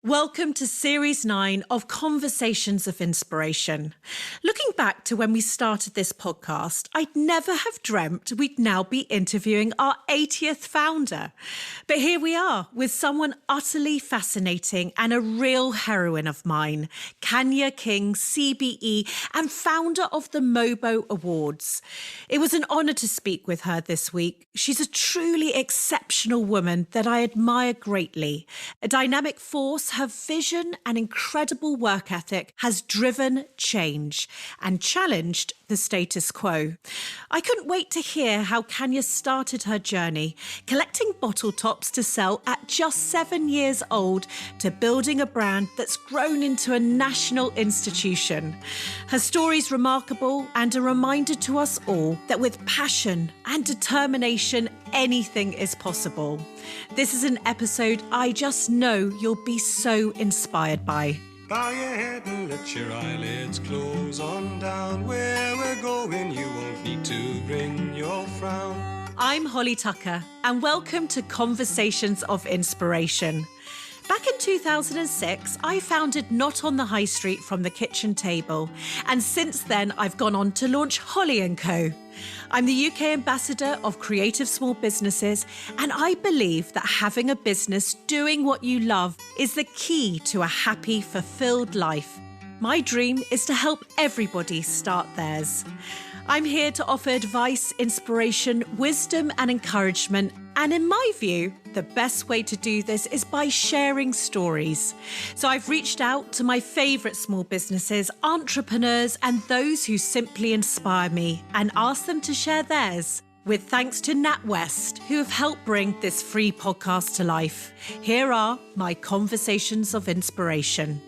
Welcome to Series 9 of Conversations of Inspiration. Looking back to when we started this podcast, I'd never have dreamt we'd now be interviewing our 80th founder. But here we are with someone utterly fascinating and a real heroine of mine, Kanya King CBE and founder of the MOBO Awards. It was an honour to speak with her this week. She's a truly exceptional woman that I admire greatly, a dynamic force. Her vision and incredible work ethic has driven change and challenged the status quo. I couldn't wait to hear how Kanya started her journey, collecting bottle tops to sell at just 7 years old to building a brand that's grown into a national institution. Her story's remarkable and a reminder to us all that with passion and determination, anything is possible. This is an episode I just know you'll be so inspired by. Bow your head and let your eyelids close on down. Where we're going, you won't need to bring your frown. I'm Holly Tucker, and welcome to Conversations of Inspiration. Back in 2006, I founded Not on the High Street from the kitchen table, and since then I've gone on to launch Holly & Co. I'm the UK ambassador of creative small businesses, and I believe that having a business doing what you love is the key to a happy, fulfilled life. My dream is to help everybody start theirs. I'm here to offer advice, inspiration, wisdom, and encouragement. And in my view, the best way to do this is by sharing stories. So I've reached out to my favourite small businesses, entrepreneurs, and those who simply inspire me and asked them to share theirs. With thanks to Natwest, who have helped bring this free podcast to life. Here are my Conversations of Inspiration.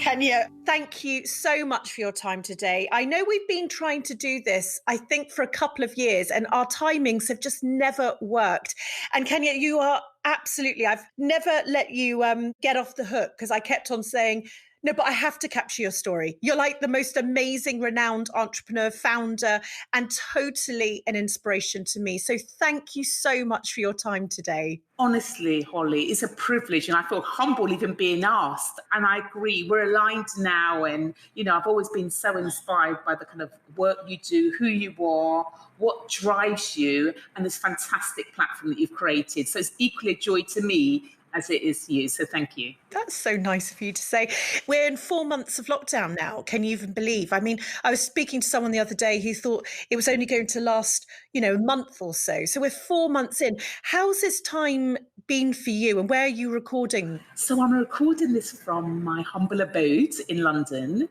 Kanya, thank you so much for your time today. I know we've been trying to do this, I think, for a couple of years, and our timings have just never worked. And Kanya, you are absolutely, I've never let you get off the hook because I kept on saying, no, but I have to capture your story. You're like the most amazing, renowned entrepreneur, founder, and totally an inspiration to me. So thank you so much for your time today. Honestly, Holly, it's a privilege, and I feel humble even being asked. And I agree, we're aligned now. And, I've always been so inspired by the kind of work you do, who you are, what drives you, and this fantastic platform that you've created. So it's equally a joy to me as it is to you. So thank you. That's so nice of you to say. We're in 4 months of lockdown now. Can you even believe? I mean, I was speaking to someone the other day who thought it was only going to last, a month or so. So we're 4 months in. How's this time been for you, and where are you recording? So I'm recording this from my humble abode in London,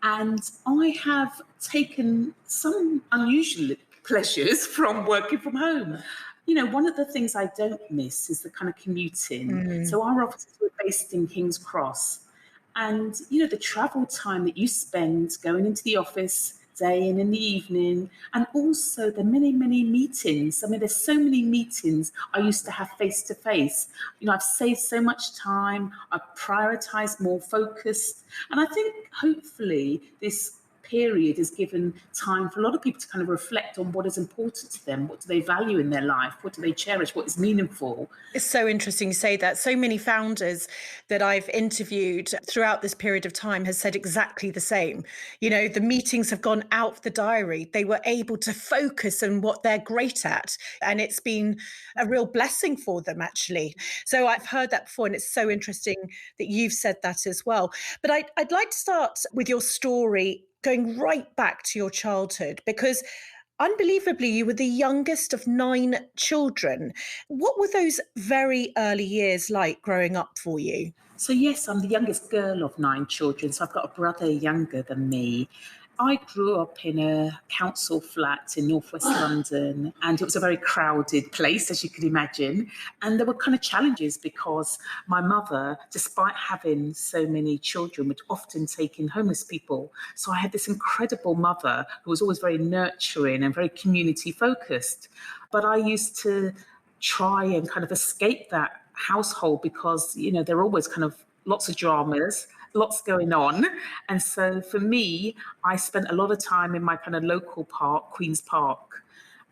and I have taken some unusual pleasures from working from home. One of the things I don't miss is the kind of commuting. So our offices were based in King's Cross. And, the travel time that you spend going into the office day and in the evening, and also the many, many meetings. I mean, there's so many meetings I used to have face to face. I've saved so much time. I've prioritized more focused. And I think hopefully this period has given time for a lot of people to kind of reflect on what is important to them. What do they value in their life? What do they cherish? What is meaningful? It's so interesting you say that. So many founders that I've interviewed throughout this period of time has said exactly the same. The meetings have gone out of the diary. They were able to focus on what they're great at. And it's been a real blessing for them, actually. So I've heard that before, and it's so interesting that you've said that as well. But I'd like to start with your story, going right back to your childhood, because unbelievably, you were the youngest of 9 children. What were those very early years like growing up for you? So yes, I'm the youngest girl of 9 children. So I've got a brother younger than me. I grew up in a council flat in northwest London, and it was a very crowded place, as you can imagine. And there were kind of challenges because my mother, despite having so many children, would often take in homeless people. So I had this incredible mother who was always very nurturing and very community focused. But I used to try and kind of escape that household because, there are always kind of lots of dramas, lots going on. And so for me, I spent a lot of time in my kind of local park, Queen's Park.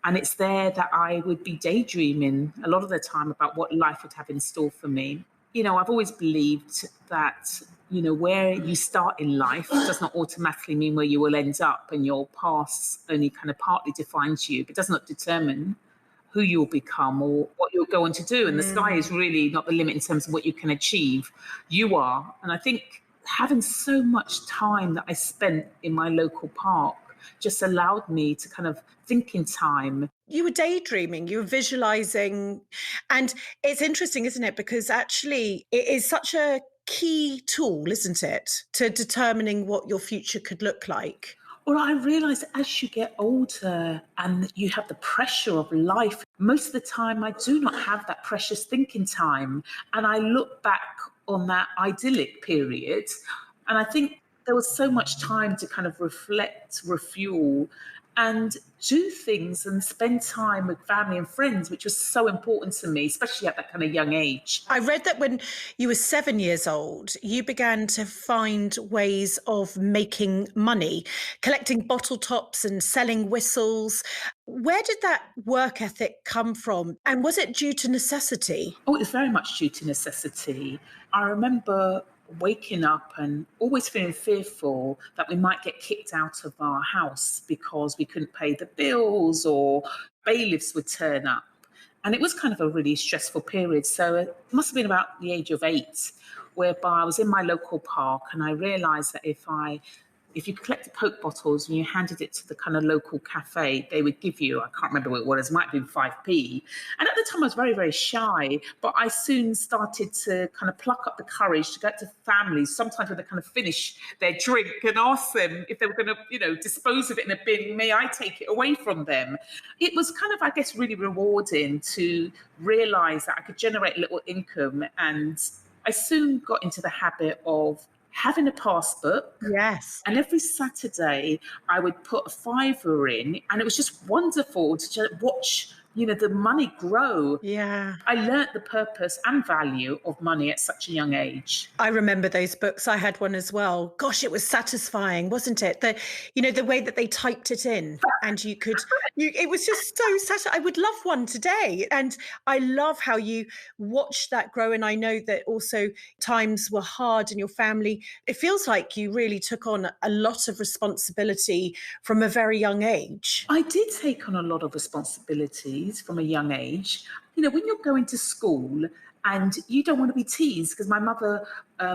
And it's there that I would be daydreaming a lot of the time about what life would have in store for me. I've always believed that, where you start in life does not automatically mean where you will end up, and your past only kind of partly defines you, but does not determine who you'll become or what you'll go on to do. And the sky is really not the limit in terms of what you can achieve. You are. And I think having so much time that I spent in my local park just allowed me to kind of think in time. You were daydreaming, you were visualizing. And it's interesting, isn't it? Because actually, it is such a key tool, isn't it, to determining what your future could look like. Well, I realise as you get older and you have the pressure of life, most of the time I do not have that precious thinking time. And I look back on that idyllic period, and I think there was so much time to kind of reflect, refuel, and do things and spend time with family and friends, which was so important to me, especially at that kind of young age. I read that when you were 7 years old, you began to find ways of making money, collecting bottle tops and selling whistles. Where did that work ethic come from? And was it due to necessity? Oh, it was very much due to necessity. I remember waking up and always feeling fearful that we might get kicked out of our house because we couldn't pay the bills or bailiffs would turn up. And it was kind of a really stressful period. So it must have been about the age of 8, whereby I was in my local park and I realised that if you collected Coke bottles and you handed it to the kind of local cafe, they would give you, I can't remember what it was, it might have been 5p. And at the time I was very, very shy, but I soon started to kind of pluck up the courage to go to families, sometimes when they kind of finish their drink, and ask them if they were going to, dispose of it in a bin, may I take it away from them? It was kind of, I guess, really rewarding to realise that I could generate a little income. And I soon got into the habit of having a passbook. Yes. And every Saturday I would put a fiver in, and it was just wonderful to just watch, the money grow. Yeah. I learnt the purpose and value of money at such a young age. I remember those books. I had one as well. Gosh, it was satisfying, wasn't it? The way that they typed it in, and it was just so satisfying. I would love one today. And I love how you watched that grow. And I know that also times were hard in your family. It feels like you really took on a lot of responsibility from a very young age. I did take on a lot of responsibilities from a young age. When you're going to school and you don't want to be teased, because my mother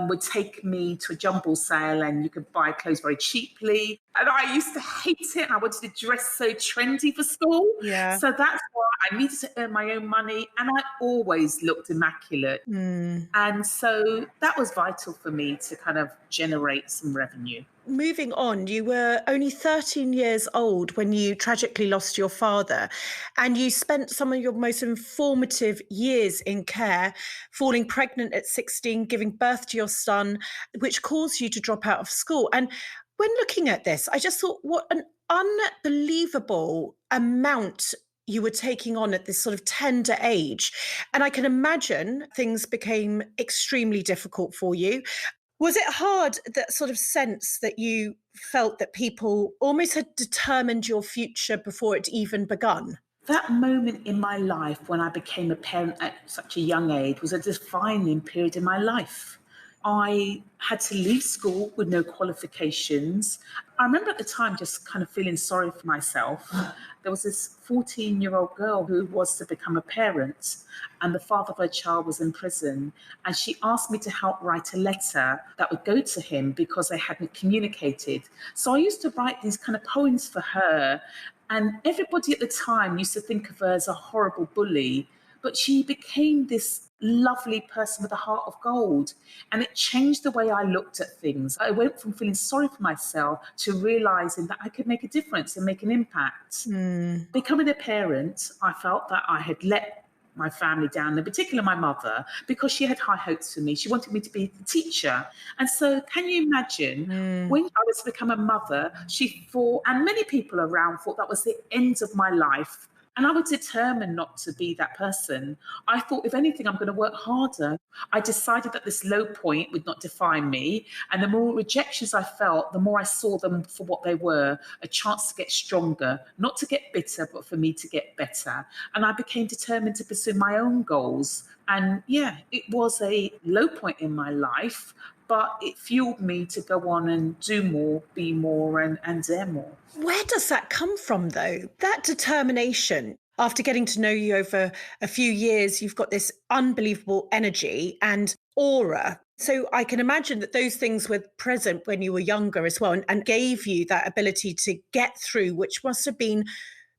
would take me to a jumble sale and you could buy clothes very cheaply. And I used to hate it, and I wanted to dress so trendy for school. Yeah. So that's why I needed to earn my own money, and I always looked immaculate. And so that was vital for me to kind of generate some revenue. Moving on, you were only 13 years old when you tragically lost your father, and you spent some of your most informative years in care, falling pregnant at 16, giving birth to your son, which caused you to drop out of school. And when looking at this, I just thought, what an unbelievable amount you were taking on at this sort of tender age. And I can imagine things became extremely difficult for you. Was it hard, that sort of sense that you felt that people almost had determined your future before it even begun? That moment in my life when I became a parent at such a young age was a defining period in my life. I had to leave school with no qualifications. I remember at the time just kind of feeling sorry for myself. There was this 14-year-old girl who was to become a parent, and the father of her child was in prison. And she asked me to help write a letter that would go to him because they hadn't communicated. So I used to write these kind of poems for her. And everybody at the time used to think of her as a horrible bully, but she became this lovely person with a heart of gold. And it changed the way I looked at things. I went from feeling sorry for myself to realizing that I could make a difference and make an impact. Becoming a parent, I felt that I had let my family down, in particular my mother, because she had high hopes for me. She wanted me to be a teacher. And so can you imagine when I was to become a mother, she thought, and many people around thought that was the end of my life. And I was determined not to be that person. I thought, if anything, I'm going to work harder. I decided that this low point would not define me. And the more rejections I felt, the more I saw them for what they were, a chance to get stronger, not to get bitter, but for me to get better. And I became determined to pursue my own goals. And yeah, it was a low point in my life, but it fueled me to go on and do more, be more, and dare more. Where does that come from, though? That determination. After getting to know you over a few years, you've got this unbelievable energy and aura. So I can imagine that those things were present when you were younger as well, and gave you that ability to get through, which must have been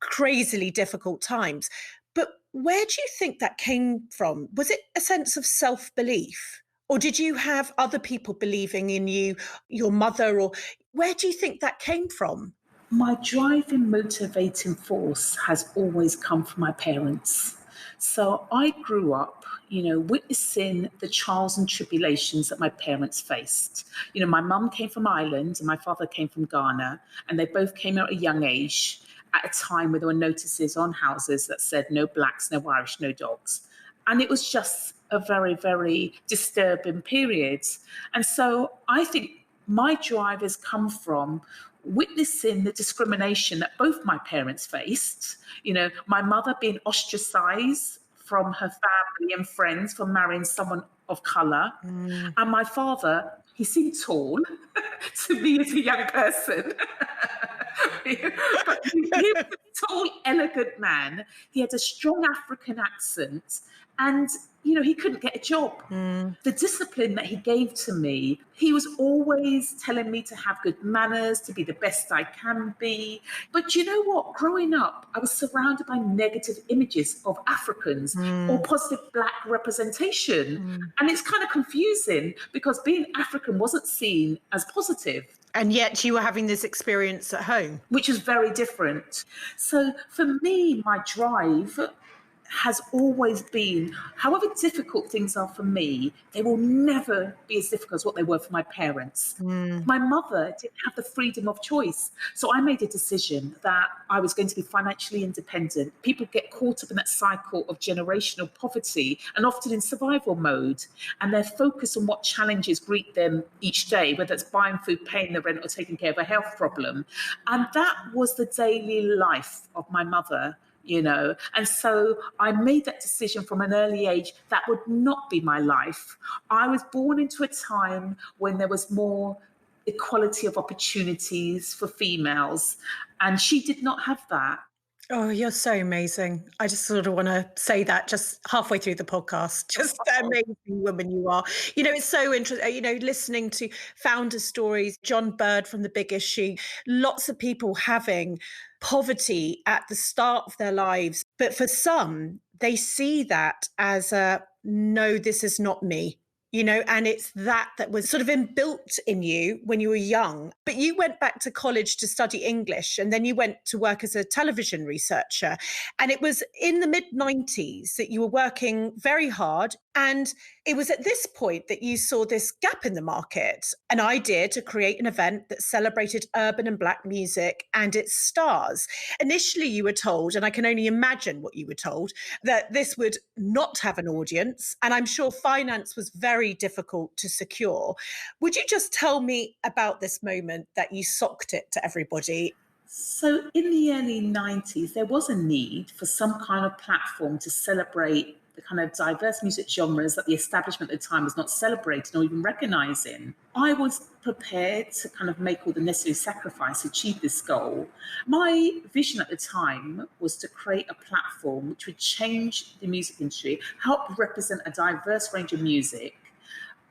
crazily difficult times. But where do you think that came from? Was it a sense of self-belief? Or did you have other people believing in you, your mother, or where do you think that came from? My driving, motivating force has always come from my parents. So I grew up, witnessing the trials and tribulations that my parents faced. My mum came from Ireland and my father came from Ghana, and they both came out at a young age at a time where there were notices on houses that said no blacks, no Irish, no dogs. And it was just a very, very disturbing period. And so I think my drive has come from witnessing the discrimination that both my parents faced. My mother being ostracized from her family and friends for marrying someone of colour. And my father, he seemed tall to me as a young person. But he was a tall, elegant man. He had a strong African accent. And, he couldn't get a job. The discipline that he gave to me, he was always telling me to have good manners, to be the best I can be. But you know what? Growing up, I was surrounded by negative images of Africans or positive black representation. And it's kind of confusing because being African wasn't seen as positive. And yet you were having this experience at home. Which is very different. So for me, my drive has always been, however difficult things are for me, they will never be as difficult as what they were for my parents. My mother didn't have the freedom of choice. So I made a decision that I was going to be financially independent. People get caught up in that cycle of generational poverty and often in survival mode. And they're focused on what challenges greet them each day, whether it's buying food, paying the rent, or taking care of a health problem. And that was the daily life of my mother. And so I made that decision from an early age that would not be my life. I was born into a time when there was more equality of opportunities for females, and she did not have that. Oh, you're so amazing. I just sort of want to say that just halfway through the podcast. Just the amazing woman you are. It's so interesting, listening to founder stories, John Bird from The Big Issue, lots of people having poverty at the start of their lives. But for some, they see that as no, this is not me. And it's that was sort of inbuilt in you when you were young. But you went back to college to study English, and then you went to work as a television researcher. And it was in the mid-90s that you were working very hard. And it was at this point that you saw this gap in the market, an idea to create an event that celebrated urban and Black music and its stars. Initially, you were told, and I can only imagine what you were told, that this would not have an audience. And I'm sure finance was very difficult to secure. Would you just tell me about this moment that you socked it to everybody? So in the early 90s, there was a need for some kind of platform to celebrate the kind of diverse music genres that the establishment at the time was not celebrating or even recognizing. I was prepared to kind of make all the necessary sacrifice to achieve this goal. My vision at the time was to create a platform which would change the music industry, help represent a diverse range of music,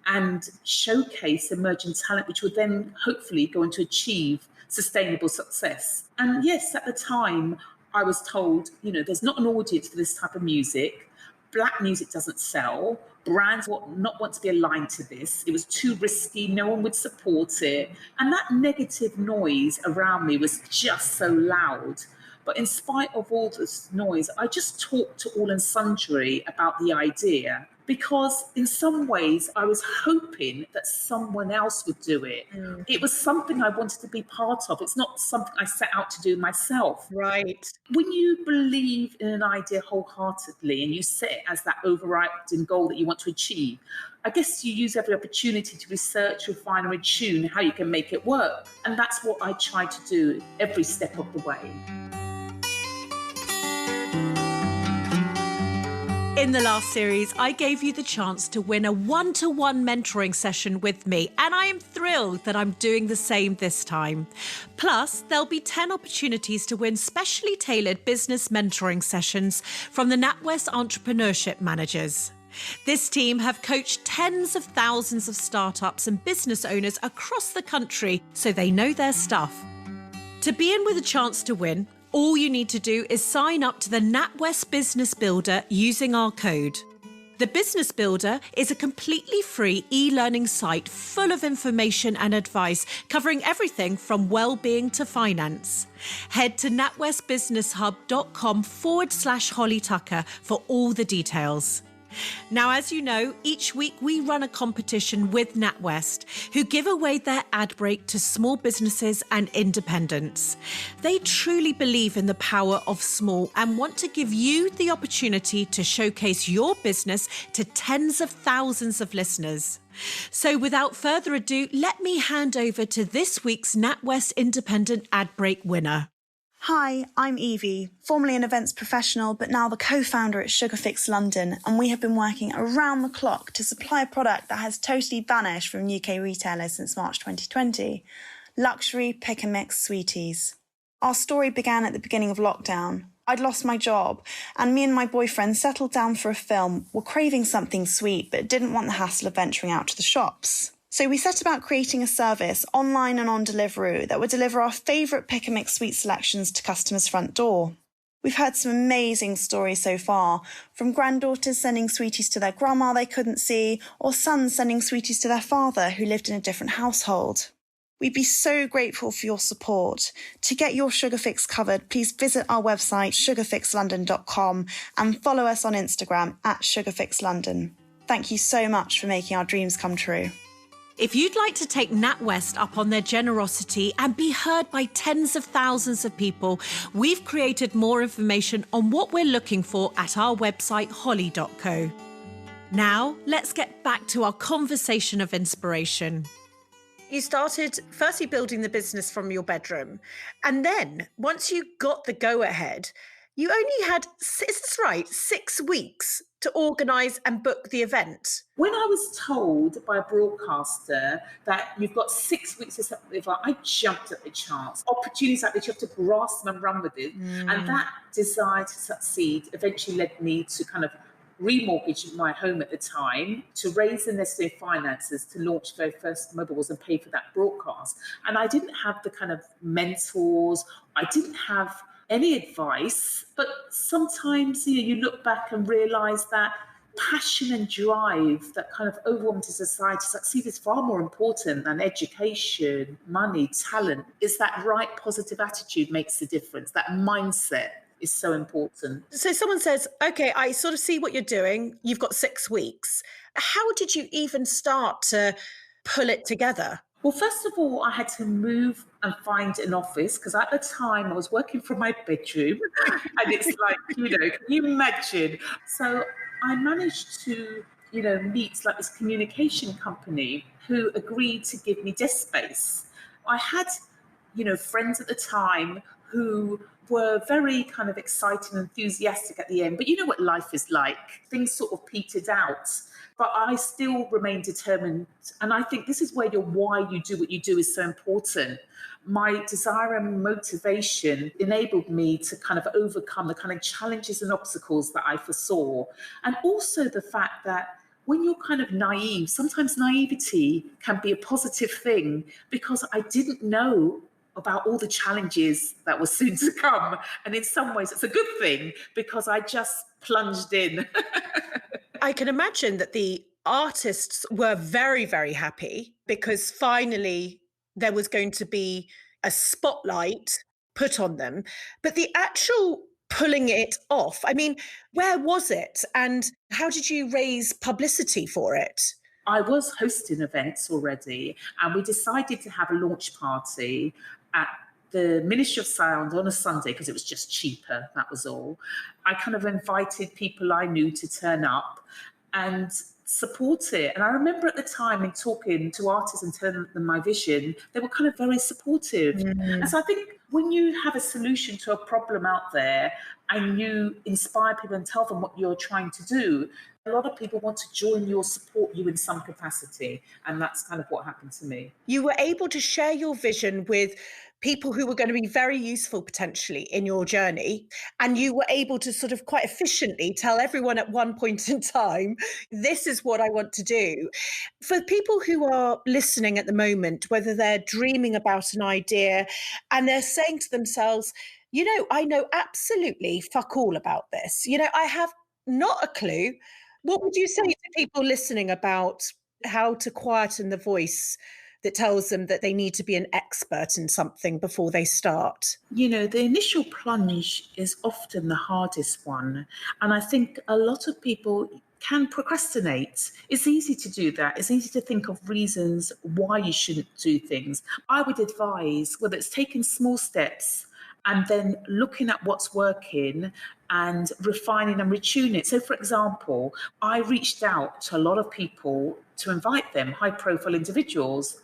and showcase emerging talent, which would then hopefully go on to achieve sustainable success. And yes, at the time, I was told, there's not an audience for this type of music. Black music doesn't sell. Brands would not want to be aligned to this. It was too risky. No one would support it. And that negative noise around me was just so loud. But in spite of all this noise, I just talked to all and sundry about the idea. because in some ways I was hoping that someone else would do it. It was something I wanted to be part of. It's not something I set out to do myself. Right. When you believe in an idea wholeheartedly and you set it as that overriding goal that you want to achieve, I guess you use every opportunity to research, refine, and tune how you can make it work. And that's what I try to do every step of the way. In the last series, I gave you the chance to win a one-to-one mentoring session with me, and I am thrilled that I'm doing the same this time. Plus, there'll be 10 opportunities to win specially tailored business mentoring sessions from the Natwest Entrepreneurship Managers. This team have coached tens of thousands of startups and business owners across the country, so they know their stuff. To be in with a chance to win, all you need to do is sign up to the Natwest Business Builder using our code. The Business Builder is a completely free e-learning site full of information and advice covering everything from well-being to finance. Head to natwestbusinesshub.com/Holly Tucker for all the details. Now, as you know, each week we run a competition with Natwest, who give away their ad break to small businesses and independents. They truly believe in the power of small and want to give you the opportunity to showcase your business to tens of thousands of listeners. So without further ado, let me hand over to this week's Natwest Independent Ad Break winner. Hi, I'm Evie, formerly an events professional, but now the co-founder at Sugarfix London, and we have been working around the clock to supply a product that has totally vanished from UK retailers since March 2020, luxury pick and mix sweeties. Our story began at the beginning of lockdown. I'd lost my job, and me and my boyfriend settled down for a film, were craving something sweet, but didn't want the hassle of venturing out to the shops. So we set about creating a service online and on Deliveroo that would deliver our favourite pick and mix sweet selections to customers' front door. We've heard some amazing stories so far, from granddaughters sending sweeties to their grandma they couldn't see, or sons sending sweeties to their father who lived in a different household. We'd be so grateful for your support. To get your sugar fix covered, please visit our website sugarfixlondon.com and follow us on Instagram at sugarfixlondon. Thank you so much for making our dreams come true. If you'd like to take Natwest up on their generosity and be heard by tens of thousands of people, we've created more information on what we're looking for at our website, holly.co. Now, let's get back to our conversation of inspiration. You started firstly building the business from your bedroom, and then once you got the go-ahead, you only had, is this right, 6 weeks to organise and book the event. When I was told by a broadcaster that you've got 6 weeks to set the event, I jumped at the chance. Opportunities like this, you have to grasp them and run with it. And that desire to succeed eventually led me to kind of remortgage my home at the time, to raise the necessary finances to launch the very first MOBO Awards and pay for that broadcast. And I didn't have the kind of mentors, I didn't have any advice, but sometimes you look back and realise that passion and drive that kind of overwhelmed society to succeed is far more important than education, money, talent. It's that right positive attitude makes the difference. That mindset is so important. So someone says, okay, I sort of see what you're doing. You've got 6 weeks. How did you even start to pull it together? Well, first of all, I had to move and find an office because at the time I was working from my bedroom and it's like, can you imagine? So I managed to, meet like this communication company who agreed to give me desk space. I had, friends at the time who were very kind of excited and enthusiastic at the end. But you know what life is like. Things sort of petered out. But I still remain determined. And I think this is where your why you do what you do is so important. My desire and motivation enabled me to kind of overcome the kind of challenges and obstacles that I foresaw. And also the fact that when you're kind of naive, sometimes naivety can be a positive thing because I didn't know about all the challenges that were soon to come. And in some ways, it's a good thing because I just plunged in. I can imagine that the artists were very, very happy because finally there was going to be a spotlight put on them. But the actual pulling it off. I mean, where was it and how did you raise publicity for it? I was hosting events already, and we decided to have a launch party at the Ministry of Sound on a Sunday because it was just cheaper, that was all. I kind of invited people I knew to turn up and support it. And I remember at the time in talking to artists and telling them my vision, they were kind of very supportive. And so I think when you have a solution to a problem out there and you inspire people and tell them what you're trying to do, a lot of people want to join you or support you in some capacity. And that's kind of what happened to me. You were able to share your vision with people who were going to be very useful potentially in your journey. And you were able to sort of quite efficiently tell everyone at one point in time, this is what I want to do. For people who are listening at the moment, whether they're dreaming about an idea and they're saying to themselves, you know, I know absolutely fuck all about this. You know, I have not a clue. What would you say to people listening about how to quieten the voice that tells them that they need to be an expert in something before they start? You know, the initial plunge is often the hardest one. And I think a lot of people can procrastinate. It's easy to do that. It's easy to think of reasons why you shouldn't do things. I would advise whether it's taking small steps and then looking at what's working and refining and retuning it. So, for example, I reached out to a lot of people to invite them, high profile individuals.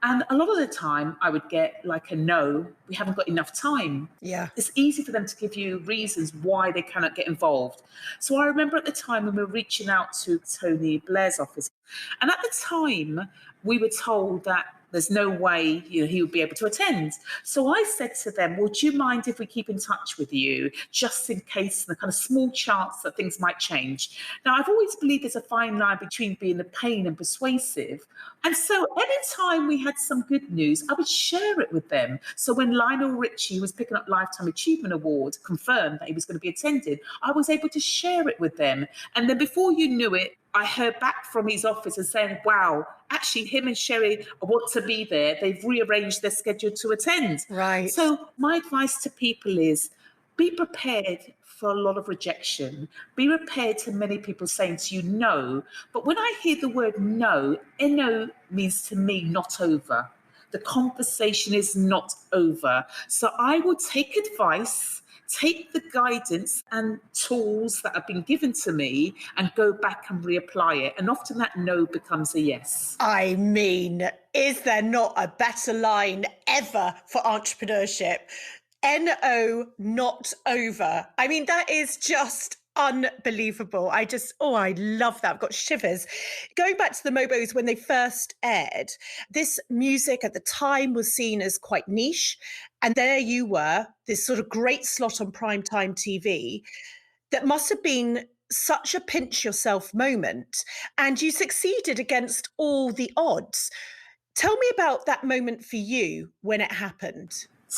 And a lot of the time I would get like a no, we haven't got enough time. Yeah. It's easy for them to give you reasons why they cannot get involved. So I remember at the time when we were reaching out to Tony Blair's office, and at the time we were told that there's no way, you know, he would be able to attend. So I said to them, well, do you mind if we keep in touch with you just in case, the kind of small chance that things might change? Now, I've always believed there's a fine line between being a pain and persuasive. And so anytime we had some good news, I would share it with them. So when Lionel Richie, who was picking up Lifetime Achievement Award, confirmed that he was going to be attended, I was able to share it with them. And then before you knew it, I heard back from his office and saying, wow, actually him and Sherry want to be there. They've rearranged their schedule to attend. Right. So my advice to people is be prepared for a lot of rejection. Be prepared to many people saying to you no. But when I hear the word no, no means to me not over. The conversation is not over. So I will take advice, take the guidance and tools that have been given to me and go back and reapply it. And often that no becomes a yes. I mean, is there not a better line ever for entrepreneurship? NO, not over. I mean, that is just unbelievable. I love that. I've got shivers. Going back to the MOBOs when they first aired, this music at the time was seen as quite niche. And there you were, this sort of great slot on primetime TV that must have been such a pinch yourself moment. And you succeeded against all the odds. Tell me about that moment for you when it happened.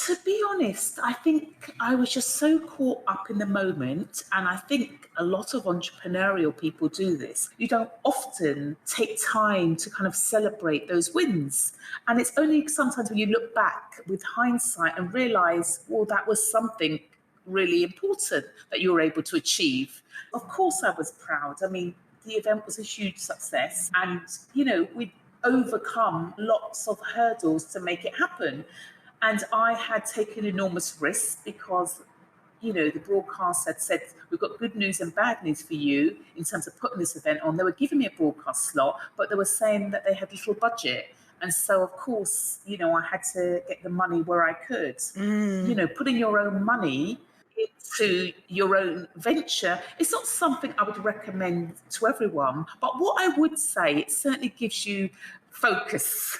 To be honest, I think I was just so caught up in the moment. And I think a lot of entrepreneurial people do this. You don't often take time to kind of celebrate those wins. And it's only sometimes when you look back with hindsight and realize, well, that was something really important that you were able to achieve. Of course, I was proud. I mean, the event was a huge success. And, you know, we'd overcome lots of hurdles to make it happen. And I had taken enormous risks because, you know, the broadcast had said, we've got good news and bad news for you in terms of putting this event on. They were giving me a broadcast slot, but they were saying that they had little budget. And so, of course, you know, I had to get the money where I could. You know, putting your own money into your own venture, it's not something I would recommend to everyone. But what I would say, it certainly gives you focus.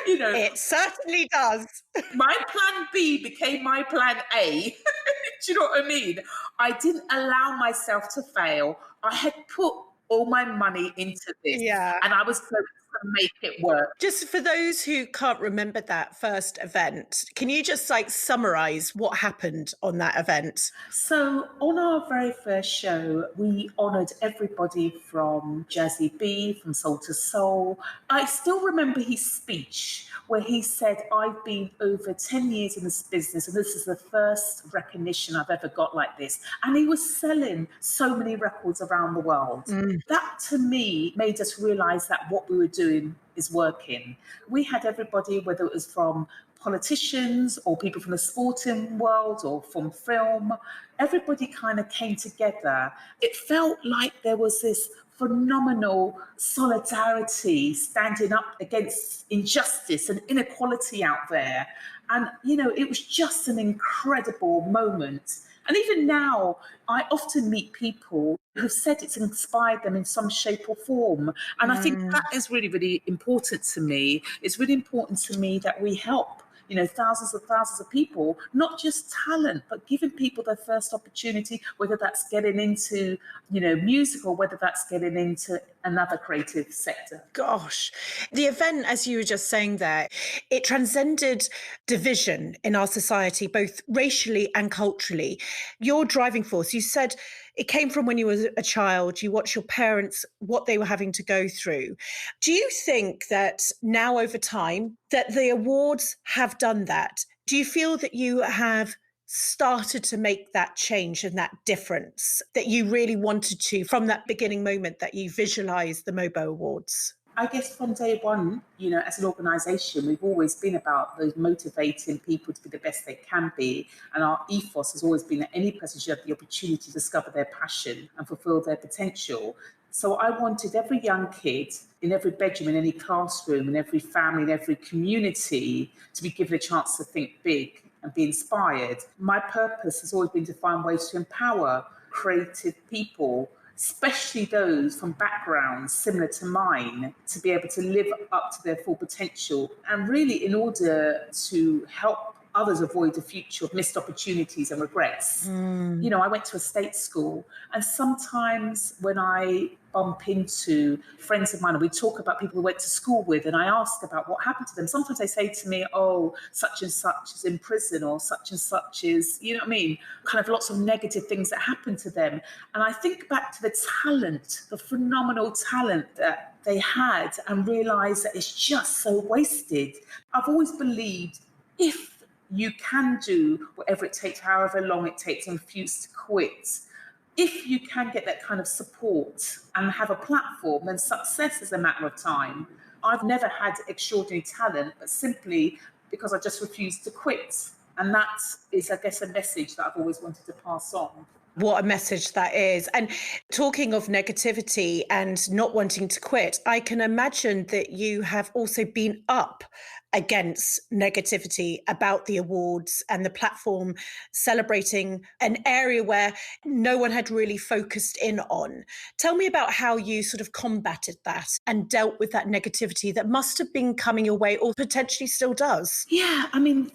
You know, It certainly does. my plan B became my plan A. Do you know what I mean? I didn't allow myself to fail. I had put all my money into this. Yeah. And I was so and make it work. Just for those who can't remember that first event, can you just summarize what happened on that event? So on our very first show, we honoured everybody from Jazzy B, from Soul to Soul. I still remember his speech where he said, I've been over 10 years in this business and this is the first recognition I've ever got like this. And he was selling so many records around the world. That to me made us realise that what we were doing is working. We had everybody, whether it was from politicians or people from the sporting world or from film, everybody kind of came together. It felt like there was this phenomenal solidarity standing up against injustice and inequality out there. And, it was just an incredible moment. And even now, I often meet people who've said it's inspired them in some shape or form. And I think that is really, really important to me. It's really important to me that we help thousands of people, not just talent, but giving people their first opportunity, whether that's getting into, music or whether that's getting into another creative sector. Gosh, the event, as you were just saying there, it transcended division in our society, both racially and culturally. Your driving force, you said it came from when you were a child, you watched your parents, what they were having to go through. Do you think that now over time that the awards have done that? Do you feel that you have started to make that change and that difference that you really wanted to from that beginning moment that you visualized the MOBO Awards? I guess from day one, as an organisation, we've always been about those motivating people to be the best they can be. And our ethos has always been that any person should have the opportunity to discover their passion and fulfil their potential. So I wanted every young kid in every bedroom, in any classroom, in every family, in every community to be given a chance to think big and be inspired. My purpose has always been to find ways to empower creative people, especially those from backgrounds similar to mine, to be able to live up to their full potential. And really, in order to help others avoid a future of missed opportunities and regrets. I went to a state school, and sometimes when I bump into friends of mine and we talk about people we went to school with and I ask about what happened to them, sometimes they say to me, oh, such and such is in prison or such and such is, kind of lots of negative things that happened to them. And I think back to the talent, the phenomenal talent that they had, and realise that it's just so wasted. I've always believed if you can do whatever it takes, however long it takes, and refuse to quit, if you can get that kind of support and have a platform, then success is a matter of time. I've never had extraordinary talent, but simply because I just refused to quit. And that is, I guess, a message that I've always wanted to pass on. What a message that is. And talking of negativity and not wanting to quit, I can imagine that you have also been up against negativity about the awards and the platform celebrating an area where no one had really focused in on. Tell me about how you sort of combated that and dealt with that negativity that must have been coming your way or potentially still does. Yeah,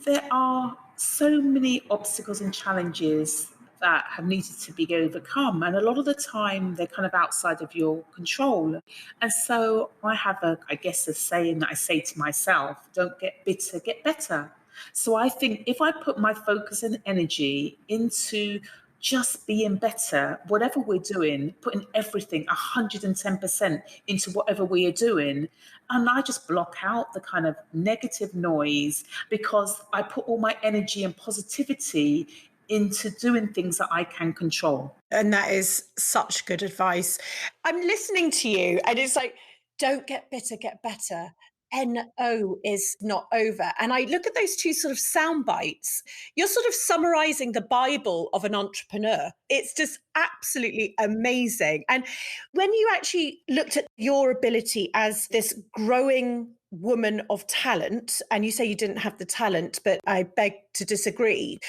there are so many obstacles and challenges that have needed to be overcome. And a lot of the time, they're kind of outside of your control. And so I have a saying that I say to myself, don't get bitter, get better. So I think if I put my focus and energy into just being better, whatever we're doing, putting everything 110% into whatever we are doing, and I just block out the kind of negative noise because I put all my energy and positivity into doing things that I can control. And that is such good advice. I'm listening to you and it's like, don't get bitter, get better. NO is not over. And I look at those two sort of sound bites. You're sort of summarizing the Bible of an entrepreneur. It's just absolutely amazing. And when you actually looked at your ability as this growing woman of talent, and you say you didn't have the talent, but I beg to disagree,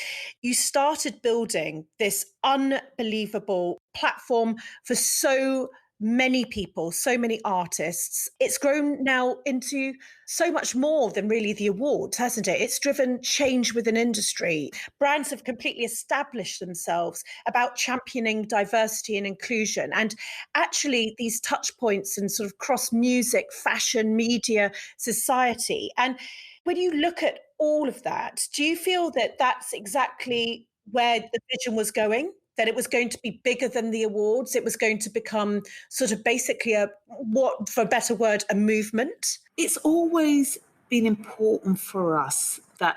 you started building this unbelievable platform for so many people, so many artists. It's grown now into so much more than really the awards, hasn't it? It's driven change within industry. Brands have completely established themselves about championing diversity and inclusion. And actually, these touch points and sort of cross music, fashion, media, society. And when you look at all of that, do you feel that that's exactly where the vision was going? That it was going to be bigger than the awards? It was going to become sort of basically what, for a better word, a movement? It's always been important for us that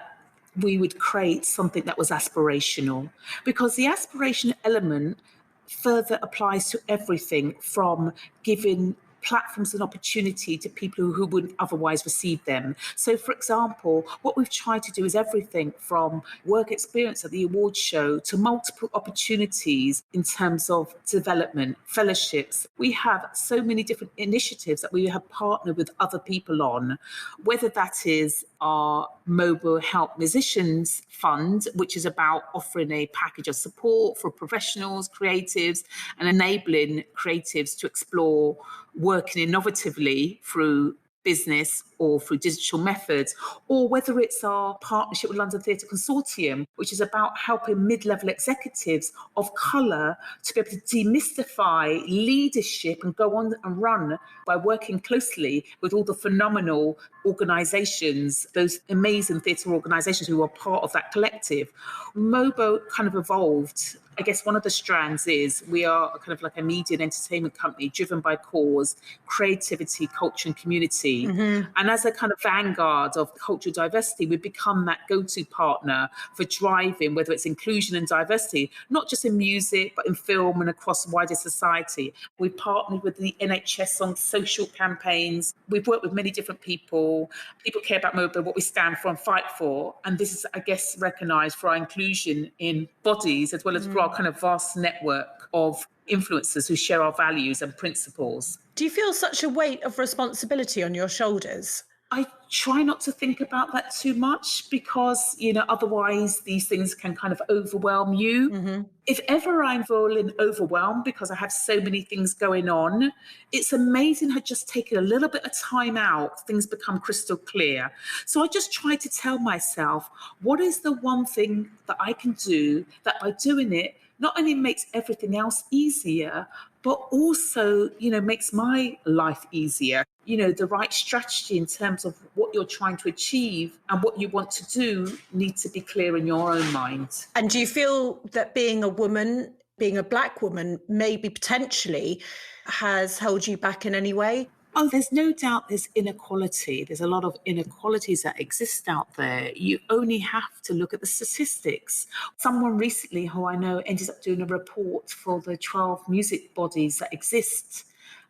we would create something that was aspirational, because the aspiration element further applies to everything from giving platforms and opportunity to people who wouldn't otherwise receive them. So, for example, what we've tried to do is everything from work experience at the awards show to multiple opportunities in terms of development, fellowships. We have so many different initiatives that we have partnered with other people on, whether that is our MOBO Help Musicians Fund, which is about offering a package of support for professionals, creatives, and enabling creatives to explore working innovatively through business or through digital methods, or whether it's our partnership with London Theatre Consortium, which is about helping mid-level executives of colour to be able to demystify leadership and go on and run by working closely with all the phenomenal organisations, those amazing theatre organisations who are part of that collective. MOBO kind of evolved. I guess one of the strands is we are kind of like a media and entertainment company driven by cause, creativity, culture and community. Mm-hmm. And as a kind of vanguard of cultural diversity, we've become that go-to partner for driving, whether it's inclusion and diversity, not just in music, but in film and across wider society. We've partnered with the NHS on social campaigns. We've worked with many different people. People care about MOBO, what we stand for and fight for. And this is, I guess, recognised for our inclusion in bodies as well as for our kind of vast network of influencers who share our values and principles. Do you feel such a weight of responsibility on your shoulders? I try not to think about that too much because, otherwise these things can kind of overwhelm you. Mm-hmm. If ever I'm feeling overwhelmed because I have so many things going on, it's amazing how just taking a little bit of time out, things become crystal clear. So I just try to tell myself, what is the one thing that I can do that by doing it, not only makes everything else easier, but also, makes my life easier. The right strategy in terms of what you're trying to achieve and what you want to do needs to be clear in your own mind. And do you feel that being a woman, being a Black woman, maybe potentially has held you back in any way? Oh, there's no doubt there's inequality. There's a lot of inequalities that exist out there. You only have to look at the statistics. Someone recently who I know ended up doing a report for the 12 music bodies that exist.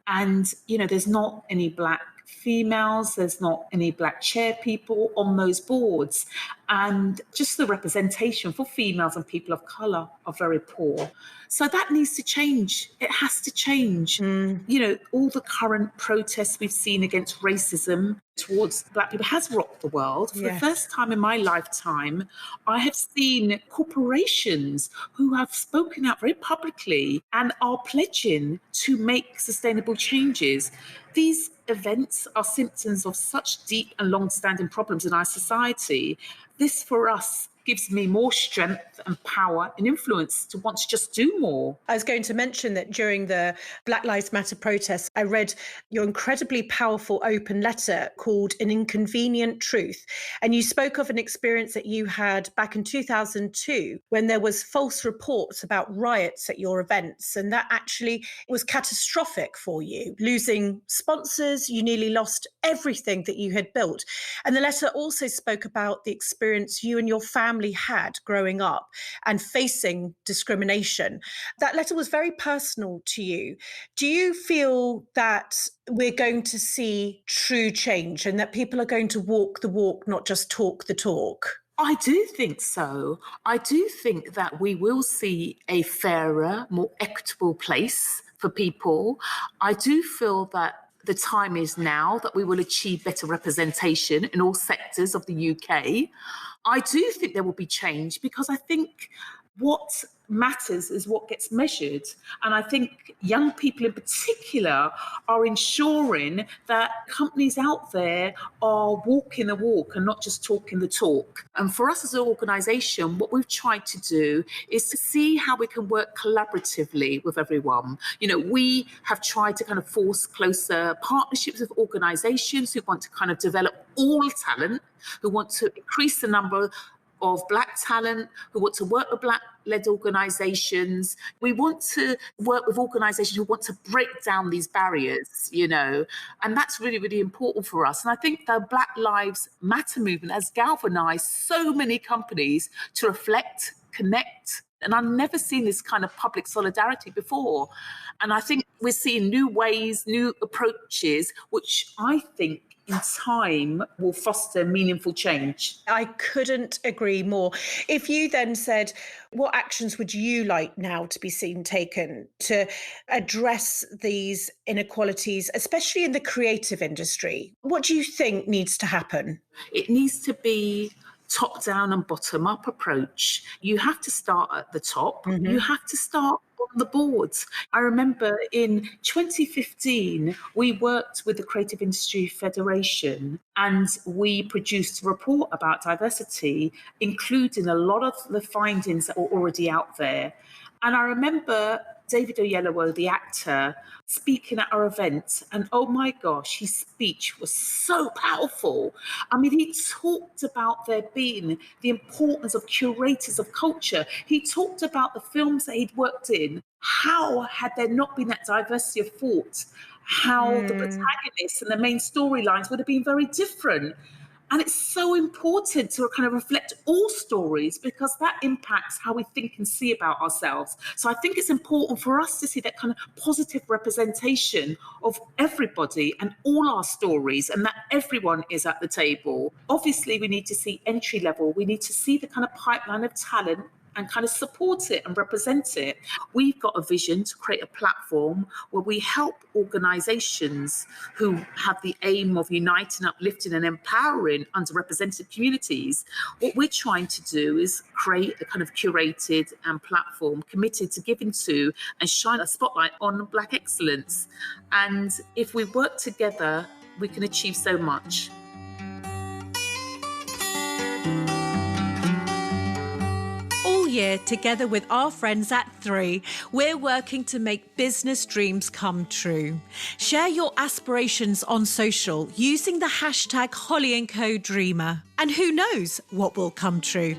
And, there's not any Black females, there's not any Black chair people on those boards. And just the representation for females and people of colour are very poor. So that needs to change. It has to change. All the current protests we've seen against racism towards Black people has rocked the world. For the first time in my lifetime, I have seen corporations who have spoken out very publicly and are pledging to make sustainable changes. These events are symptoms of such deep and long-standing problems in our society. This, for us, gives me more strength and power and influence to want to just do more. I was going to mention that during the Black Lives Matter protests, I read your incredibly powerful open letter called An Inconvenient Truth. And you spoke of an experience that you had back in 2002 when there was false reports about riots at your events. And that actually was catastrophic for you, losing sponsors. You nearly lost everything that you had built. And the letter also spoke about the experience you and your family had growing up and facing discrimination. That letter was very personal to you. Do you feel that we're going to see true change and that people are going to walk the walk, not just talk the talk? I do think so. I do think that we will see a fairer, more equitable place for people. I do feel that the time is now that we will achieve better representation in all sectors of the UK. I do think there will be change because I think What matters is what gets measured. And I think young people in particular are ensuring that companies out there are walking the walk and not just talking the talk. And for us as an organisation, what we've tried to do is to see how we can work collaboratively with everyone. We have tried to kind of force closer partnerships with organisations who want to kind of develop all talent, who want to increase the number of Black talent, who want to work with Black-led organisations. We want to work with organisations who want to break down these barriers, and that's really, really important for us. And I think the Black Lives Matter movement has galvanised so many companies to reflect, connect, and I've never seen this kind of public solidarity before. And I think we're seeing new ways, new approaches, which I think in time will foster meaningful change. I couldn't agree more. If you then said, what actions would you like now to be seen taken to address these inequalities, especially in the creative industry? What do you think needs to happen? It needs to be top-down and bottom-up approach. You have to start at the top. Mm-hmm. You have to start on the boards. I remember in 2015, we worked with the Creative Industry Federation and we produced a report about diversity, including a lot of the findings that were already out there. And I remember David Oyelowo, the actor, speaking at our event, and oh my gosh, his speech was so powerful. I mean, he talked about there being the importance of curators of culture. He talked about the films that he'd worked in. How had there not been that diversity of thought, how the protagonists and the main storylines would have been very different. And it's so important to kind of reflect all stories because that impacts how we think and see about ourselves. So I think it's important for us to see that kind of positive representation of everybody and all our stories and that everyone is at the table. Obviously, we need to see entry level. We need to see the kind of pipeline of talent and kind of support it and represent it. We've got a vision to create a platform where we help organisations who have the aim of uniting, uplifting and empowering underrepresented communities. What we're trying to do is create a kind of curated and platform committed to giving to and shine a spotlight on Black excellence. And if we work together, we can achieve so much. Year, together with our friends at 3, we're working to make business dreams come true. Share your aspirations on social using the hashtag #HollyandCoDreamer. And who knows what will come true.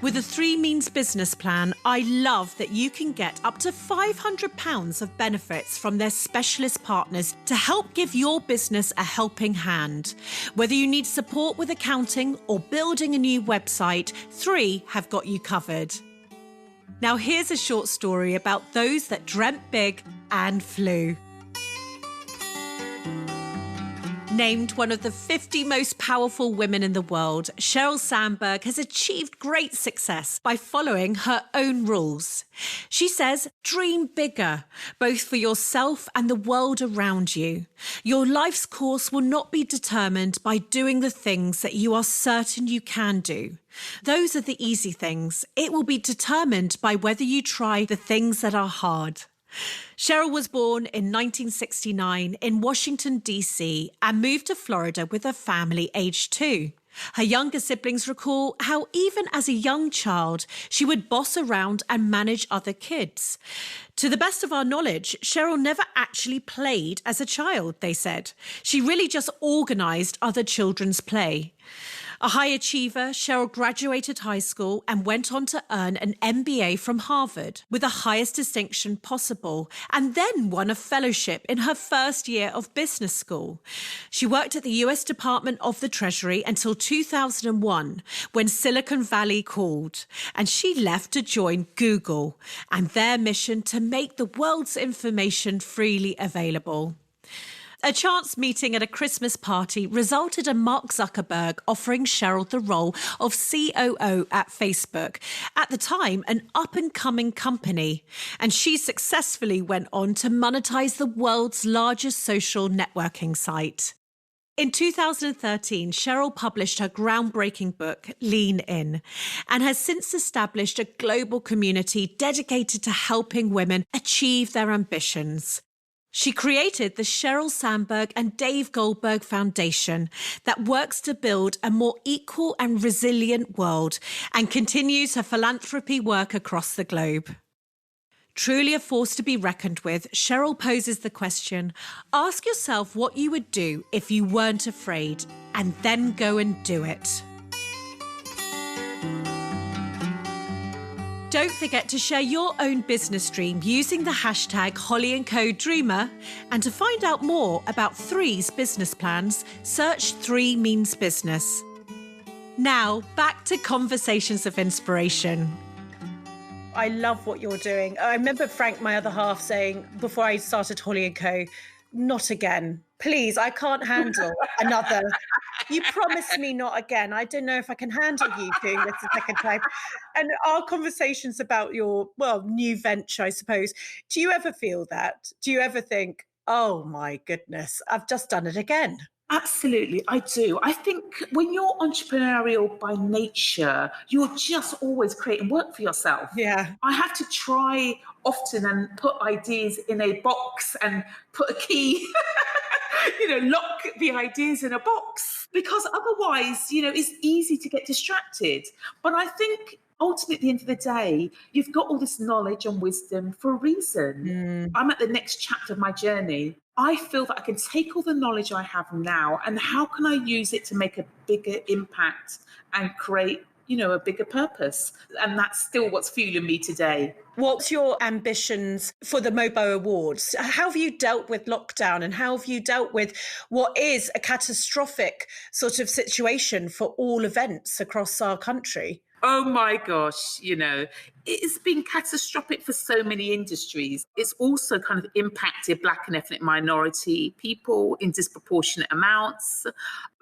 With a 3 Means business plan, I love that you can get up to £500 of benefits from their specialist partners to help give your business a helping hand. Whether you need support with accounting or building a new website, 3 have got you covered. Now here's a short story about those that dreamt big and flew. Named one of the 50 most powerful women in the world, Sheryl Sandberg has achieved great success by following her own rules. She says, dream bigger, both for yourself and the world around you. Your life's course will not be determined by doing the things that you are certain you can do. Those are the easy things. It will be determined by whether you try the things that are hard. Sheryl was born in 1969 in Washington, D.C. and moved to Florida with her family aged 2. Her younger siblings recall how even as a young child, she would boss around and manage other kids. To the best of our knowledge, Sheryl never actually played as a child, they said. She really just organised other children's play. A high achiever, Sheryl graduated high school and went on to earn an MBA from Harvard with the highest distinction possible, and then won a fellowship in her first year of business school. She worked at the US Department of the Treasury until 2001, when Silicon Valley called, and she left to join Google and their mission to make the world's information freely available. A chance meeting at a Christmas party resulted in Mark Zuckerberg offering Sheryl the role of COO at Facebook, at the time an up-and-coming company, and she successfully went on to monetize the world's largest social networking site. In 2013, Cheryl published her groundbreaking book, Lean In, and has since established a global community dedicated to helping women achieve their ambitions. She created the Sheryl Sandberg and Dave Goldberg Foundation that works to build a more equal and resilient world and continues her philanthropy work across the globe. Truly a force to be reckoned with, Cheryl poses the question, ask yourself what you would do if you weren't afraid, and then go and do it. Don't forget to share your own business dream using the hashtag Holly&Co.Dreamer. And to find out more about Three's business plans, search 3 Means Business. Now, back to Conversations of Inspiration. I love what you're doing. I remember Frank, my other half, saying before I started Holly & Co, not again. Please, I can't handle another. You promised me not again. I don't know if I can handle you doing this a second time. And our conversations about your, new venture, I suppose. Do you ever feel that? Do you ever think, oh my goodness, I've just done it again? Absolutely, I do. I think when you're entrepreneurial by nature, you're just always creating work for yourself. Yeah. I have to try often and put ideas in a box and put a key, lock the ideas in a box, because otherwise, it's easy to get distracted. But I think ultimately, at the end of the day, you've got all this knowledge and wisdom for a reason. I'm at the next chapter of my journey. I feel that I can take all the knowledge I have now and how can I use it to make a bigger impact and create, a bigger purpose. And that's still what's fueling me today. What's your ambitions for the MOBO Awards? How have you dealt with lockdown and how have you dealt with what is a catastrophic sort of situation for all events across our country? Oh my gosh, it's been catastrophic for so many industries. It's also kind of impacted Black and ethnic minority people in disproportionate amounts.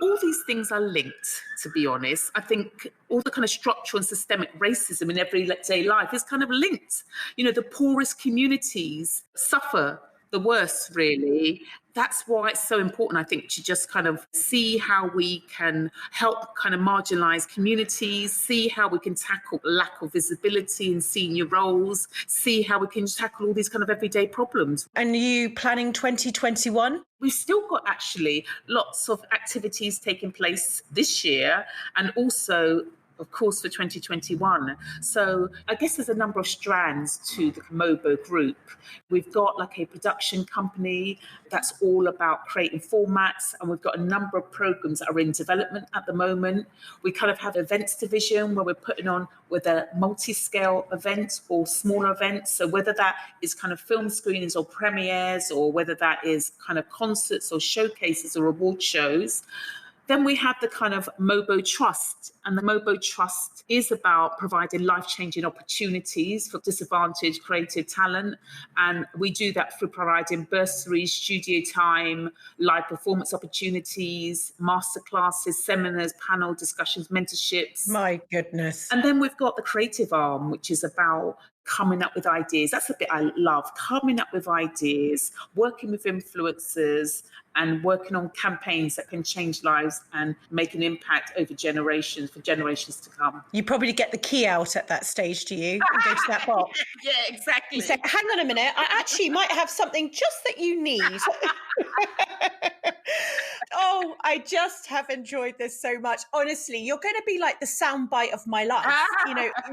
All these things are linked, to be honest. I think all the kind of structural and systemic racism in everyday life is kind of linked. The poorest communities suffer the worst, really. That's why it's so important, I think, to just kind of see how we can help kind of marginalised communities, see how we can tackle lack of visibility in senior roles, see how we can tackle all these kind of everyday problems. And are you planning 2021? We've still got actually lots of activities taking place this year and also, of course, for 2021. So I guess there's a number of strands to the MOBO group. We've got like a production company that's all about creating formats, and we've got a number of programs that are in development at the moment. We kind of have an events division where we're putting on whether multi-scale events or smaller events. So whether that is kind of film screenings or premieres, or whether that is kind of concerts or showcases or award shows. Then we have the kind of MOBO Trust, and the MOBO Trust is about providing life-changing opportunities for disadvantaged creative talent. And we do that through providing bursaries, studio time, live performance opportunities, masterclasses, seminars, panel discussions, mentorships. My goodness. And then we've got the creative arm, which is about coming up with ideas. That's the bit I love, coming up with ideas, working with influencers and working on campaigns that can change lives and make an impact over generations, for generations to come. You probably get the key out at that stage, do you? And go to that box. Yeah, exactly. You say, hang on a minute, I actually might have something just that you need. Oh, I just have enjoyed this so much. Honestly, you're going to be like the soundbite of my life.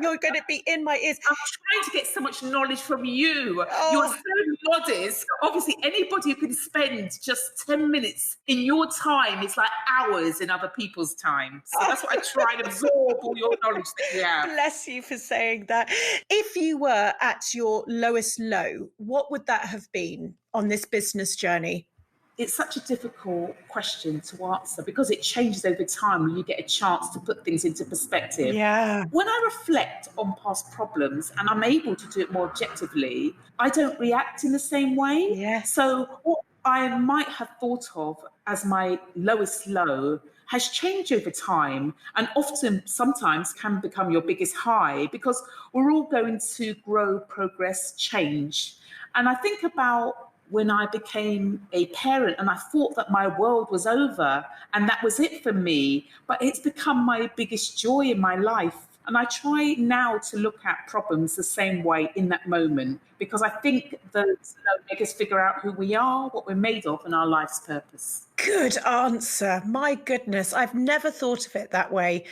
You're going to be in my ears. I'm trying to get so much knowledge from you. Oh. You're so modest. Obviously, anybody who can spend just 10 minutes in your time is like hours in other people's time. So that's what I try and absorb all your knowledge that you have. Bless you for saying that. If you were at your lowest low, what would that have been on this business journey? It's such a difficult question to answer because it changes over time when you get a chance to put things into perspective. Yeah. When I reflect on past problems and I'm able to do it more objectively, I don't react in the same way. Yes. So what I might have thought of as my lowest low has changed over time and often sometimes can become your biggest high because we're all going to grow, progress, change. And I think about when I became a parent, and I thought that my world was over and that was it for me. But it's become my biggest joy in my life. And I try now to look at problems the same way in that moment, because I think those make us figure out who we are, what we're made of, and our life's purpose. Good answer. My goodness, I've never thought of it that way.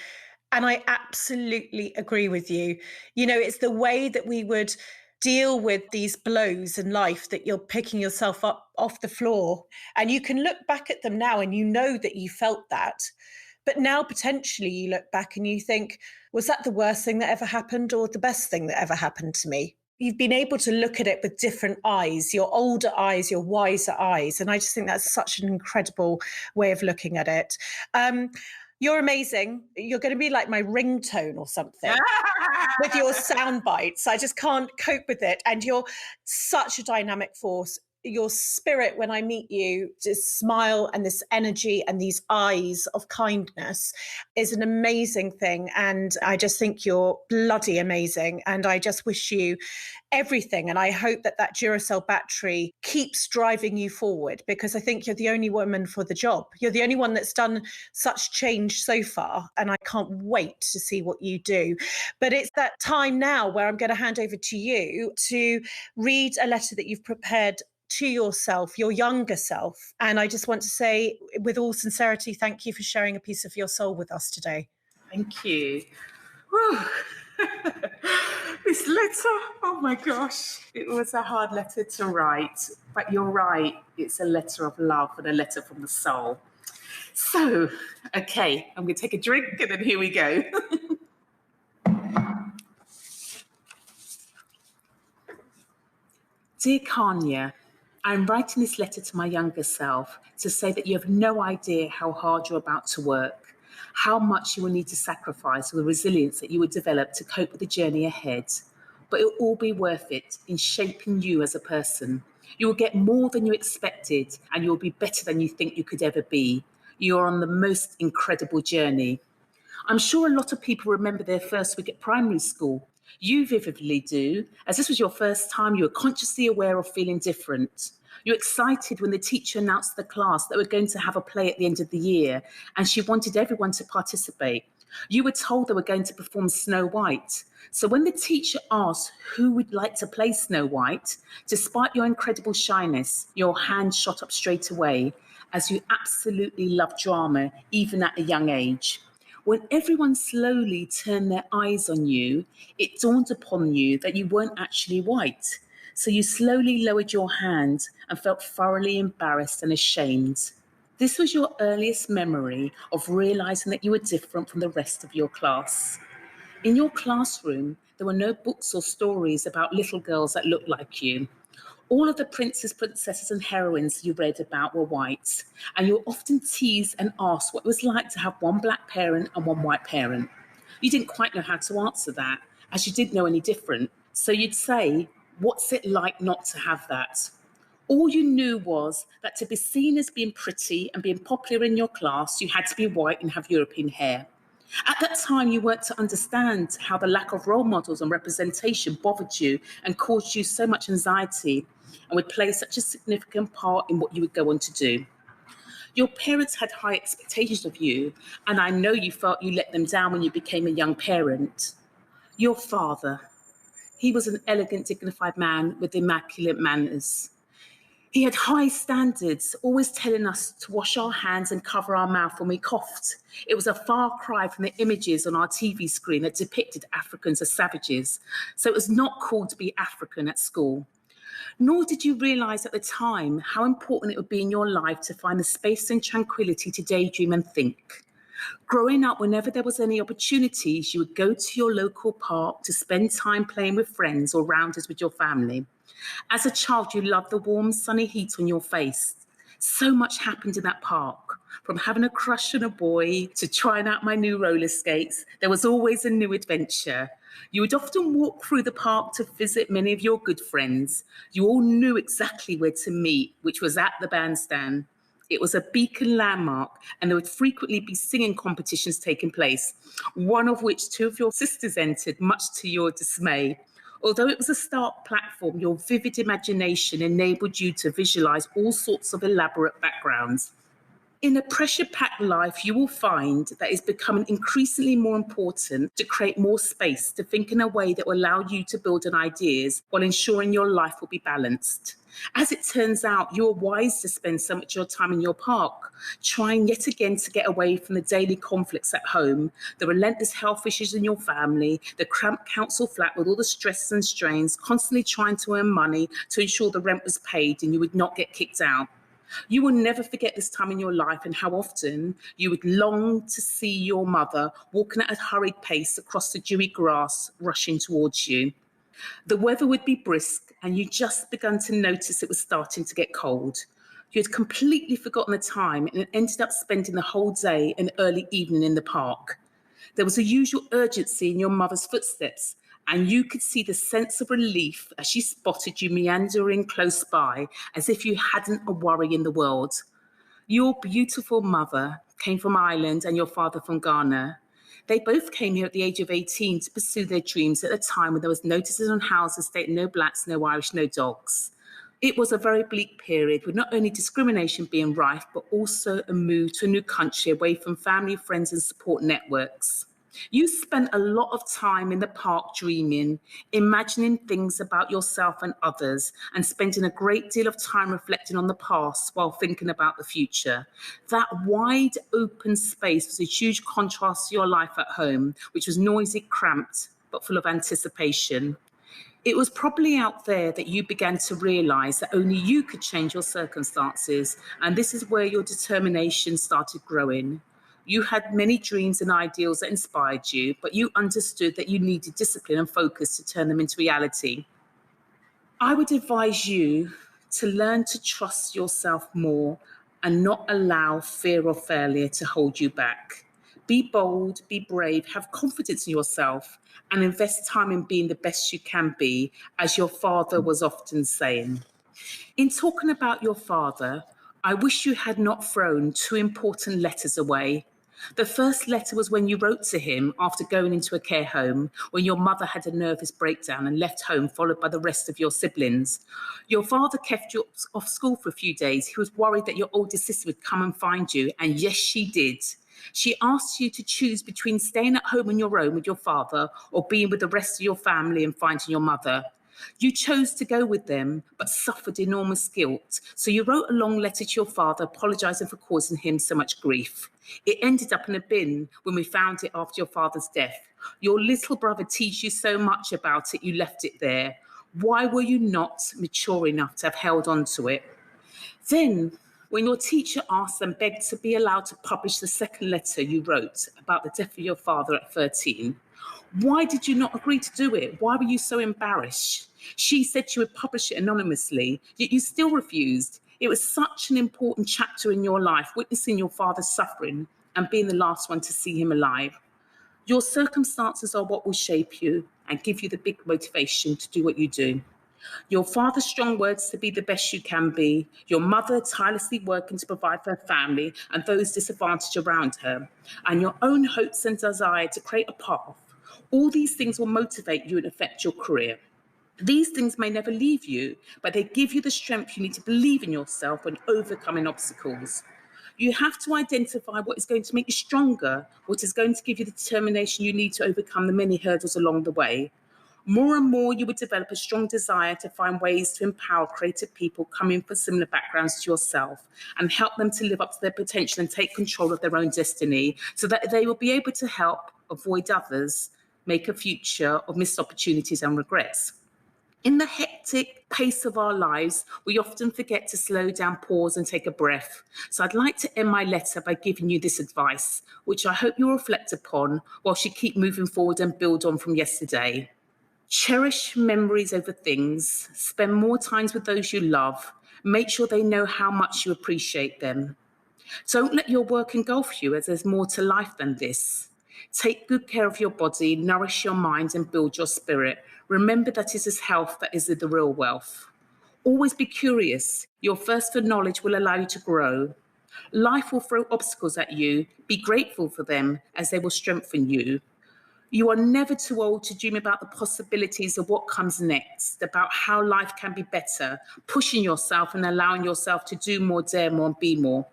And I absolutely agree with you. You know, it's the way that we would deal with these blows in life that you're picking yourself up off the floor. And you can look back at them now and you know that you felt that. But now potentially you look back and you think, was that the worst thing that ever happened or the best thing that ever happened to me? You've been able to look at it with different eyes, your older eyes, your wiser eyes. And I just think that's such an incredible way of looking at it. You're amazing. You're going to be like my ringtone or something with your sound bites. I just can't cope with it. And you're such a dynamic force. Your spirit, when I meet you, this smile and this energy and these eyes of kindness is an amazing thing. And I just think you're bloody amazing. And I just wish you everything. And I hope that that Duracell battery keeps driving you forward, because I think you're the only woman for the job. You're the only one that's done such change so far. And I can't wait to see what you do. But it's that time now where I'm going to hand over to you to read a letter that you've prepared to yourself, your younger self. And I just want to say, with all sincerity, thank you for sharing a piece of your soul with us today. Thank you. Whew. This letter, oh my gosh, it was a hard letter to write, but you're right, it's a letter of love and a letter from the soul. So, okay, I'm going to take a drink and then here we go. Dear Kanya, I'm writing this letter to my younger self to say that you have no idea how hard you're about to work, how much you will need to sacrifice for the resilience that you will develop to cope with the journey ahead. But it will all be worth it in shaping you as a person. You will get more than you expected, and you will be better than you think you could ever be. You are on the most incredible journey. I'm sure a lot of people remember their first week at primary school. You vividly do, as this was your first time. You were consciously aware of feeling different. You were excited when the teacher announced to the class that we're going to have a play at the end of the year, and she wanted everyone to participate. You were told they were going to perform Snow White. So when the teacher asked who would like to play Snow White, despite your incredible shyness, your hand shot up straight away, as you absolutely love drama, even at a young age. When everyone slowly turned their eyes on you, it dawned upon you that you weren't actually white. So you slowly lowered your hand and felt thoroughly embarrassed and ashamed. This was your earliest memory of realizing that you were different from the rest of your class. In your classroom, there were no books or stories about little girls that looked like you. All of the princes, princesses, and heroines you read about were white, and you were often teased and asked what it was like to have one black parent and one white parent. You didn't quite know how to answer that, as you didn't know any different. So you'd say, what's it like not to have that? All you knew was that to be seen as being pretty and being popular in your class, you had to be white and have European hair. At that time, you weren't to understand how the lack of role models and representation bothered you and caused you so much anxiety and would play such a significant part in what you would go on to do. Your parents had high expectations of you, and I know you felt you let them down when you became a young parent. Your father, he was an elegant, dignified man with immaculate manners. He had high standards, always telling us to wash our hands and cover our mouth when we coughed. It was a far cry from the images on our TV screen that depicted Africans as savages. So it was not cool to be African at school. Nor did you realise at the time how important it would be in your life to find the space and tranquility to daydream and think. Growing up, whenever there was any opportunities, you would go to your local park to spend time playing with friends or rounders with your family. As a child, you loved the warm, sunny heat on your face. So much happened in that park. From having a crush on a boy to trying out my new roller skates, there was always a new adventure. You would often walk through the park to visit many of your good friends. You all knew exactly where to meet, which was at the bandstand. It was a beacon landmark, and there would frequently be singing competitions taking place, one of which two of your sisters entered, much to your dismay. Although it was a stark platform, your vivid imagination enabled you to visualize all sorts of elaborate backgrounds. In a pressure-packed life, you will find that it's becoming increasingly more important to create more space to think in a way that will allow you to build on ideas while ensuring your life will be balanced. As it turns out, you're wise to spend so much of your time in your park, trying yet again to get away from the daily conflicts at home, the relentless health issues in your family, the cramped council flat with all the stress and strains, constantly trying to earn money to ensure the rent was paid and you would not get kicked out. You will never forget this time in your life and how often you would long to see your mother walking at a hurried pace across the dewy grass, rushing towards you. The weather would be brisk and you just begun to notice it was starting to get cold. You had completely forgotten the time and ended up spending the whole day and early evening in the park. There was a usual urgency in your mother's footsteps, and you could see the sense of relief as she spotted you meandering close by, as if you hadn't a worry in the world. Your beautiful mother came from Ireland and your father from Ghana. They both came here at the age of 18 to pursue their dreams at a time when there was notices on houses stating no blacks, no Irish, no dogs. It was a very bleak period with not only discrimination being rife, but also a move to a new country away from family, friends and support networks. You spent a lot of time in the park dreaming, imagining things about yourself and others, and spending a great deal of time reflecting on the past while thinking about the future. That wide open space was a huge contrast to your life at home, which was noisy, cramped, but full of anticipation. It was probably out there that you began to realise that only you could change your circumstances, and this is where your determination started growing. You had many dreams and ideals that inspired you, but you understood that you needed discipline and focus to turn them into reality. I would advise you to learn to trust yourself more and not allow fear of failure to hold you back. Be bold, be brave, have confidence in yourself, and invest time in being the best you can be, as your father was often saying. In talking about your father, I wish you had not thrown two important letters away. The first letter was when you wrote to him after going into a care home, when your mother had a nervous breakdown and left home, followed by the rest of your siblings. Your father kept you off school for a few days. He was worried that your older sister would come and find you, and yes, she did. She asked you to choose between staying at home on your own with your father or being with the rest of your family and finding your mother. You chose to go with them, but suffered enormous guilt. So you wrote a long letter to your father, apologising for causing him so much grief. It ended up in a bin when we found it after your father's death. Your little brother teased you so much about it, you left it there. Why were you not mature enough to have held on to it? Then, when your teacher asked and begged to be allowed to publish the second letter you wrote about the death of your father at 13, why did you not agree to do it? Why were you so embarrassed? She said she would publish it anonymously, yet you still refused. It was such an important chapter in your life, witnessing your father's suffering and being the last one to see him alive. Your circumstances are what will shape you and give you the big motivation to do what you do. Your father's strong words to be the best you can be, your mother tirelessly working to provide for her family and those disadvantaged around her, and your own hopes and desire to create a path. All these things will motivate you and affect your career. These things may never leave you, but they give you the strength you need to believe in yourself when overcoming obstacles. You have to identify what is going to make you stronger, what is going to give you the determination you need to overcome the many hurdles along the way. More and more, you would develop a strong desire to find ways to empower creative people coming from similar backgrounds to yourself and help them to live up to their potential and take control of their own destiny so that they will be able to help avoid others make a future of missed opportunities and regrets. In the hectic pace of our lives, we often forget to slow down, pause and take a breath. So I'd like to end my letter by giving you this advice, which I hope you'll reflect upon whilst you keep moving forward and build on from yesterday. Cherish memories over things, spend more time with those you love, make sure they know how much you appreciate them. Don't let your work engulf you, as there's more to life than this. Take good care of your body, nourish your mind and build your spirit. Remember that it is health that is the real wealth. Always be curious. Your thirst for knowledge will allow you to grow. Life will throw obstacles at you. Be grateful for them as they will strengthen you. You are never too old to dream about the possibilities of what comes next, about how life can be better, pushing yourself and allowing yourself to do more, dare more, and be more.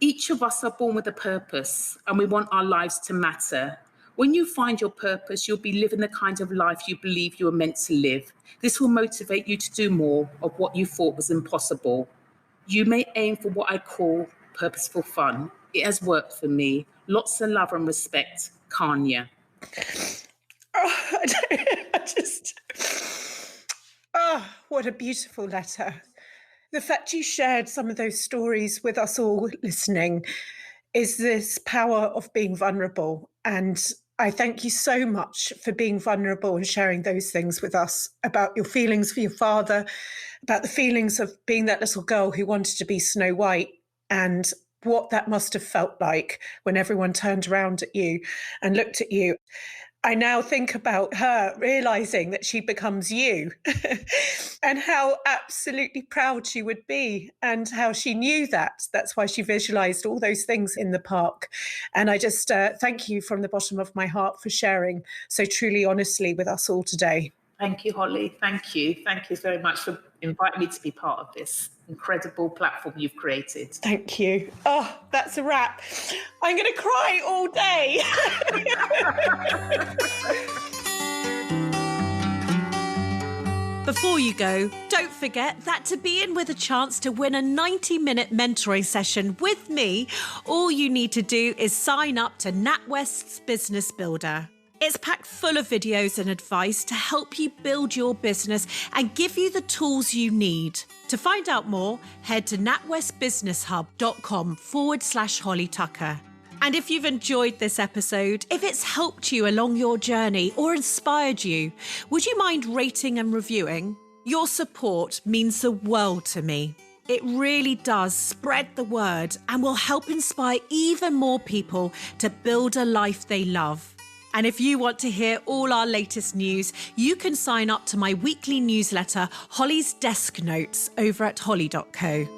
Each of us are born with a purpose, and we want our lives to matter. When you find your purpose, you'll be living the kind of life you believe you are meant to live. This will motivate you to do more of what you thought was impossible. You may aim for what I call purposeful fun. It has worked for me. Lots of love and respect, Kanya. What a beautiful letter. The fact you shared some of those stories with us all listening is this power of being vulnerable. And I thank you so much for being vulnerable and sharing those things with us about your feelings for your father, about the feelings of being that little girl who wanted to be Snow White, and what that must have felt like when everyone turned around at you and looked at you. I now think about her realising that she becomes you and how absolutely proud she would be, and how she knew that. That's why she visualised all those things in the park. And I just thank you from the bottom of my heart for sharing so truly honestly with us all today. Thank you, Holly. Thank you. Thank you very much for inviting me to be part of this incredible platform you've created. Thank you. Oh, that's a wrap. I'm going to cry all day. Before you go, don't forget that to be in with a chance to win a 90-minute mentoring session with me, all you need to do is sign up to Natwest's Business Builder. It's packed full of videos and advice to help you build your business and give you the tools you need. To find out more, head to natwestbusinesshub.com/Holly Tucker. And if you've enjoyed this episode, if it's helped you along your journey or inspired you, would you mind rating and reviewing? Your support means the world to me. It really does spread the word and will help inspire even more people to build a life they love. And if you want to hear all our latest news, you can sign up to my weekly newsletter, Holly's Desk Notes, over at holly.co.